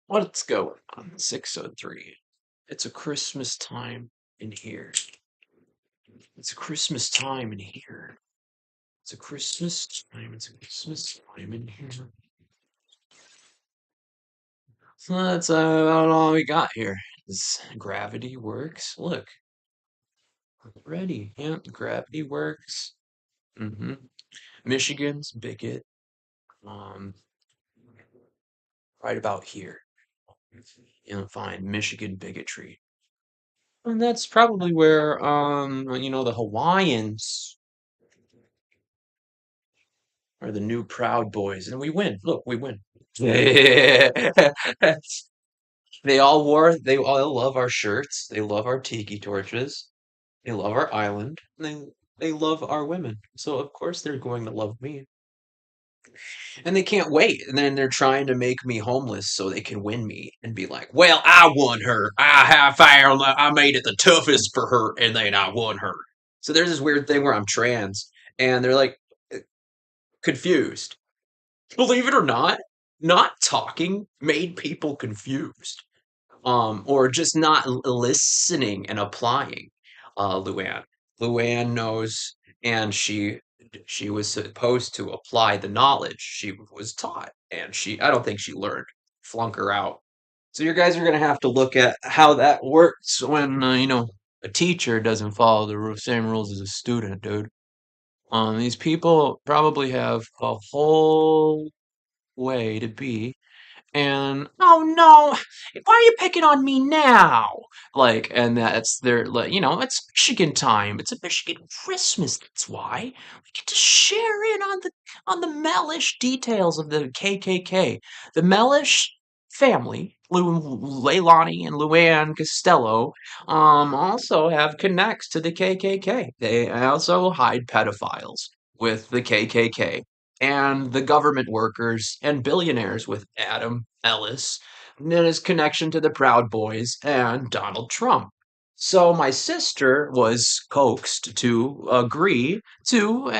What's going on? 603. It's a Christmas time in here. It's a Christmas time in here. It's a Christmas time. It's a Christmas time in here. So that's about all we got here. Is gravity works. Look, ready. Yeah, gravity works. Mm-hmm. Michigan's bigot. Um, right about here. You'll find Michigan bigotry. And that's probably where the Hawaiians are the new Proud Boys, and we win. Look, we win. They all love our shirts. They love our tiki torches. They love our island. And they love our women. So of course they're going to love me. And they can't wait. And then they're trying to make me homeless so they can win me and be like, well, I won her. I made it the toughest for her, and then I won her. So there's this weird thing where I'm trans, and they're like confused. Believe it or not talking made people confused, or just not listening and applying. Luann knows, and she was supposed to apply the knowledge she was taught, and I don't think she learned. Flunk her out. So you guys are gonna have to look at how that works when a teacher doesn't follow the same rules as a student, dude. These people probably have a whole way to be. And oh no, why are you picking on me now? Like, and that's their, like, it's Michigan time. It's a Michigan Christmas. That's why we get to share in on the Mellish details of the KKK. The Mellish family, Leilani and Luann Costello, also have connects to the KKK. They also hide pedophiles with the KKK and the government workers and billionaires with Adam Ellis and his connection to the Proud Boys and Donald Trump. So my sister was coaxed to agree to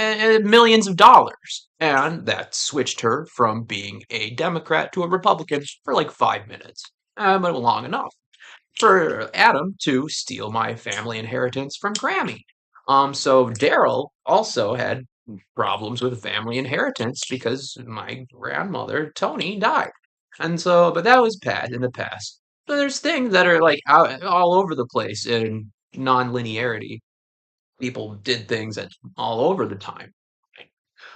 millions of dollars, and that switched her from being a Democrat to a Republican for like 5 minutes, but long enough for Adam to steal my family inheritance from Grammy. So Daryl also had problems with family inheritance because my grandmother, Tony, died. And so, but that was bad in the past. So there's things that are like out all over the place in non-linearity. People did things all over the time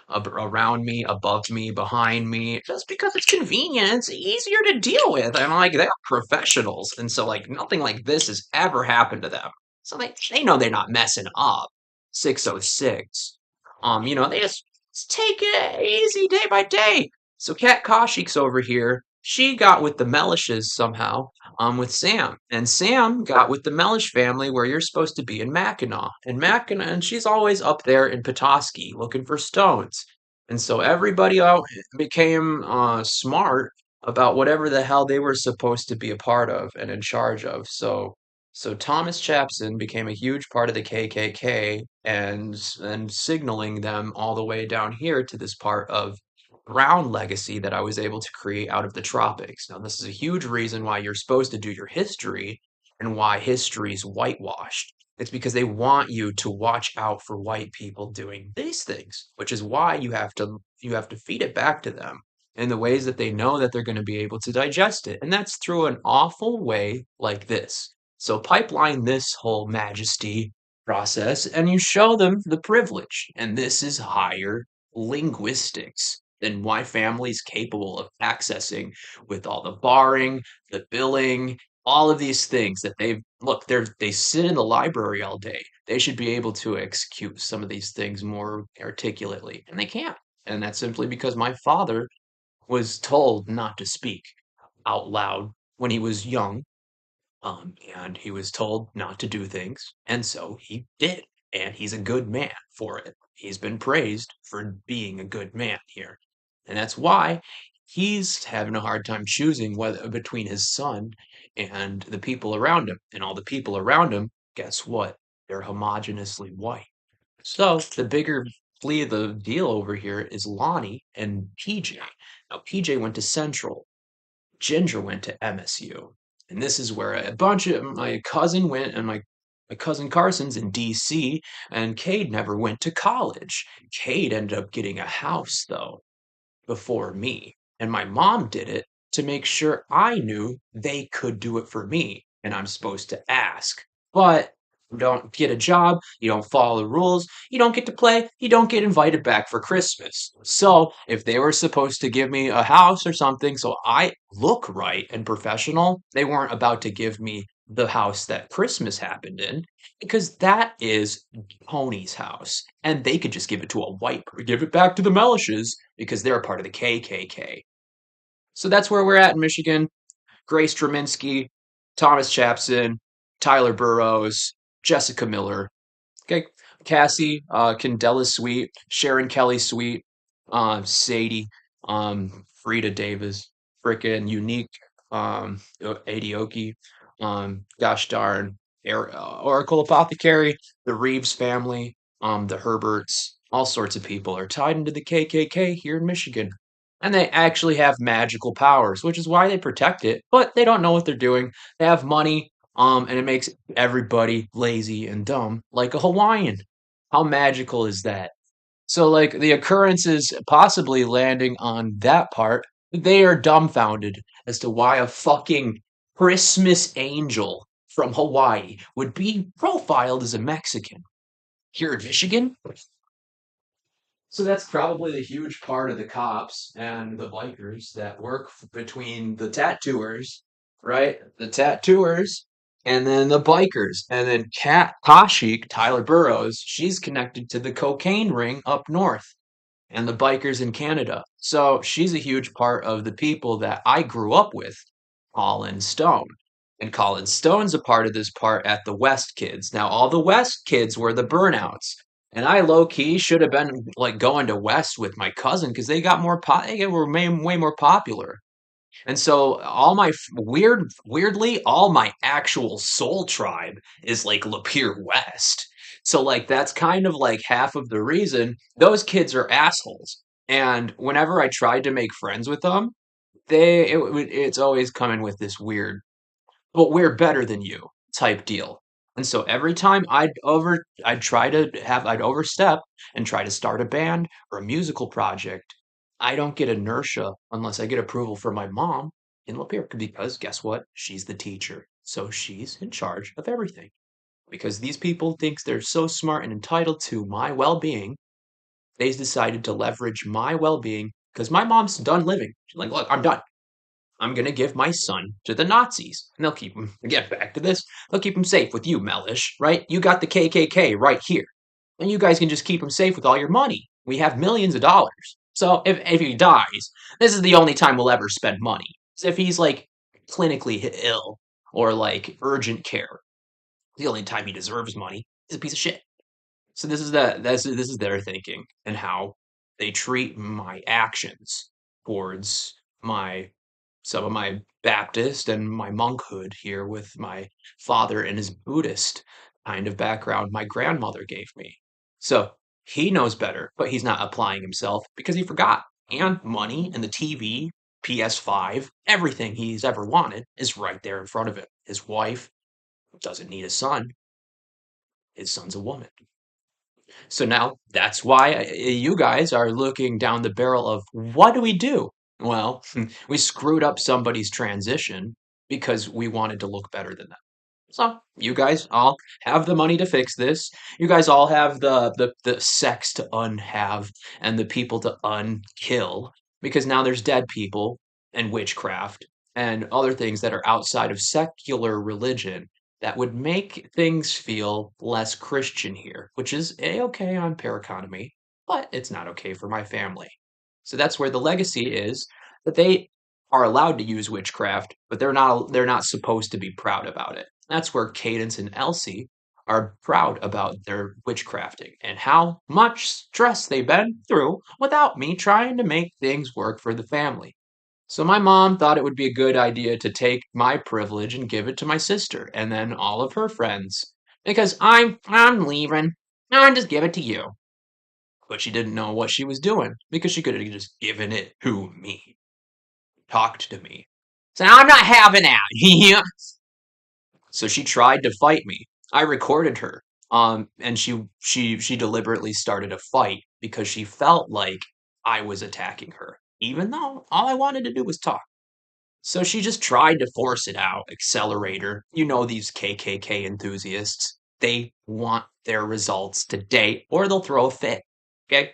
around me, above me, behind me, just because it's convenient. It's easier to deal with. And like they're professionals. And so like nothing like this has ever happened to them. So they know they're not messing up. 606. They just take it easy day by day. So Kat Koshik's over here. She got with the Melishes somehow, with Sam. And Sam got with the Melish family where you're supposed to be in Mackinac. And she's always up there in Petoskey looking for stones. And so everybody out became smart about whatever the hell they were supposed to be a part of and in charge of. So Thomas Chapson became a huge part of the KKK and signaling them all the way down here to this part of Brown legacy that I was able to create out of the tropics. Now, this is a huge reason why you're supposed to do your history and why history is whitewashed. It's because they want you to watch out for white people doing these things, which is why you have to feed it back to them in the ways that they know that they're going to be able to digest it. And that's through an awful way like this. So pipeline this whole majesty process and you show them the privilege. And this is higher linguistics than my family's capable of accessing with all the barring, the billing, all of these things that they sit in the library all day. They should be able to execute some of these things more articulately, and they can't. And that's simply because my father was told not to speak out loud when he was young, and he was told not to do things, and so he did. And he's a good man for it. He's been praised for being a good man here. And that's why he's having a hard time choosing whether between his son and the people around him. And all the people around him, guess what? They're homogeneously white. So the bigger flea of the deal over here is Lonnie and PJ. Now PJ went to Central Ginger went to MSU. And this is where a bunch of my cousin went, and my cousin Carson's in DC, and Cade never went to college. Cade ended up getting a house, though, before me. And my mom did it to make sure I knew they could do it for me. And I'm supposed to ask. But you don't get a job, you don't follow the rules, you don't get to play, you don't get invited back for Christmas. So if they were supposed to give me a house or something so I look right and professional, they weren't about to give me the house that Christmas happened in because that is Tony's house. And they could just give it to a white, give it back to the Melishes because they're a part of the KKK. So that's where we're at in Michigan. Grace Draminsky, Thomas Chapson, Tyler Burrows, Jessica Miller. Okay, Cassie, Candela Sweet, Sharon Kelly Sweet, Sadie, Frida Davis, frickin' Unique, Adioki, gosh darn, Oracle Apothecary, the Reeves family, the Herberts, all sorts of people are tied into the KKK here in Michigan. And they actually have magical powers, which is why they protect it, but they don't know what they're doing. They have money, and it makes everybody lazy and dumb, like a Hawaiian. How magical is that? So, like, the occurrences possibly landing on that part, they are dumbfounded as to why a fucking Christmas angel from Hawaii would be profiled as a Mexican here in Michigan. So that's probably the huge part of the cops and the bikers that work between the tattooers, right? The tattooers and then the bikers. And then Kat Kashik, Tyler Burrows, she's connected to the cocaine ring up north and the bikers in Canada. So she's a huge part of the people that I grew up with, Colin Stone. And Colin Stone's a part of this part at the West Kids. Now, all the West Kids were the burnouts. And I low key should have been like going to West with my cousin because they got more they were way more popular. And so all my weirdly, all my actual soul tribe is like Lapeer West. So like that's kind of like half of the reason those kids are assholes. And whenever I tried to make friends with them, it's always coming with this weird, but we're better than you type deal. And so every time I'd overstep and try to start a band or a musical project, I don't get inertia unless I get approval from my mom in Lapeer because guess what? She's the teacher. So she's in charge of everything. Because these people think they're so smart and entitled to my well-being, they decided to leverage my well-being because my mom's done living. She's like, look, I'm done. I'm gonna give my son to the Nazis, and they'll keep him. Get back to this. They'll keep him safe with you, Mellish. Right? You got the KKK right here, and you guys can just keep him safe with all your money. We have millions of dollars. So if he dies, this is the only time we'll ever spend money. So if he's like clinically ill or like urgent care, the only time he deserves money is a piece of shit. So this is their thinking and how they treat my actions towards my some of my Baptist and my monkhood here with my father and his Buddhist kind of background my grandmother gave me. So he knows better, but he's not applying himself because he forgot. And money and the TV, PS5, everything he's ever wanted is right there in front of him. His wife doesn't need a son. His son's a woman. So now that's why you guys are looking down the barrel of what do we do? Well, we screwed up somebody's transition because we wanted to look better than them. So you guys all have the money to fix this. You guys all have the sex to unhave and the people to unkill because now there's dead people and witchcraft and other things that are outside of secular religion that would make things feel less Christian here, which is a-okay on Paraconomy, but it's not okay for my family. So that's where the legacy is that they are allowed to use witchcraft, but they're not supposed to be proud about it. That's where Cadence and Elsie are proud about their witchcrafting and how much stress they've been through without me trying to make things work for the family. So my mom thought it would be a good idea to take my privilege and give it to my sister and then all of her friends because I'm leaving. I'll just give it to you. But she didn't know what she was doing because she could have just given it to me, talked to me. So I'm not having that. So she tried to fight me. I recorded her. And she deliberately started a fight because she felt like I was attacking her, even though all I wanted to do was talk. So she just tried to force it out, accelerator. You know these KKK enthusiasts. They want their results today or they'll throw a fit. Okay?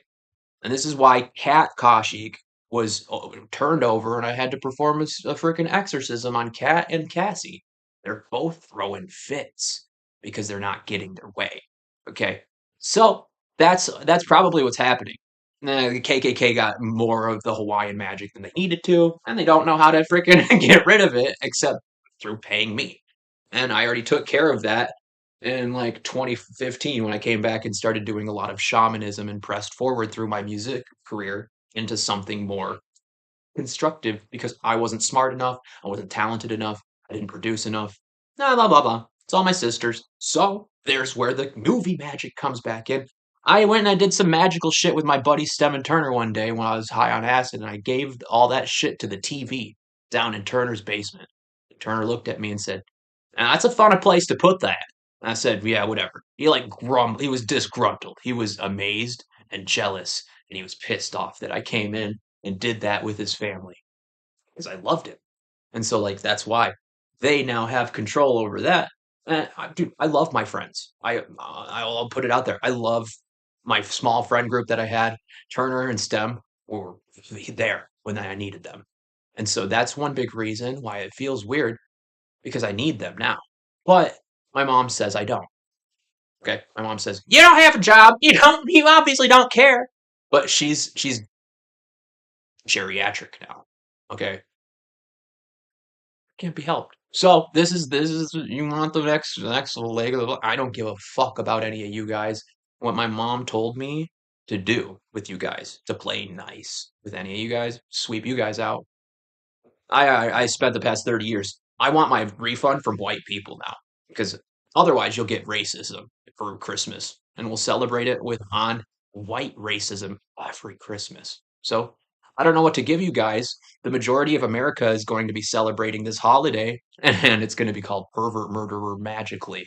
And this is why Kat Koshik was turned over, and I had to perform a freaking exorcism on Kat and Cassie. They're both throwing fits because they're not getting their way. Okay, so that's probably what's happening. The KKK got more of the Hawaiian magic than they needed to, and they don't know how to freaking get rid of it except through paying me. And I already took care of that in like 2015 when I came back and started doing a lot of shamanism and pressed forward through my music career into something more constructive because I wasn't smart enough, I wasn't talented enough, I didn't produce enough. Blah blah blah blah. It's all my sisters. So there's where the movie magic comes back in. I went and I did some magical shit with my buddy Stem and Turner one day when I was high on acid, and I gave all that shit to the TV down in Turner's basement. Turner looked at me and said, "That's a fun place to put that." And I said, "Yeah, whatever." He like grumbled. He was disgruntled. He was amazed and jealous, and he was pissed off that I came in and did that with his family because I loved it. And so, like, that's why they now have control over that. And dude, I love my friends. I'll put it out there. I love my small friend group that I had. Turner and Stem were there when I needed them. And so that's one big reason why it feels weird because I need them now. But my mom says I don't. Okay. My mom says, "You don't have a job. You obviously don't care." But she's geriatric now. Okay. Can't be helped. So this is you want the next leg of the I don't give a fuck about any of you guys. What my mom told me to do with you guys, to play nice with any of you guys, sweep you guys out. I spent the past 30 years. I want my refund from white people now because otherwise you'll get racism for Christmas and we'll celebrate it with on white racism every Christmas. So I don't know what to give you guys. The majority of America is going to be celebrating this holiday and it's going to be called Pervert Murderer Magically.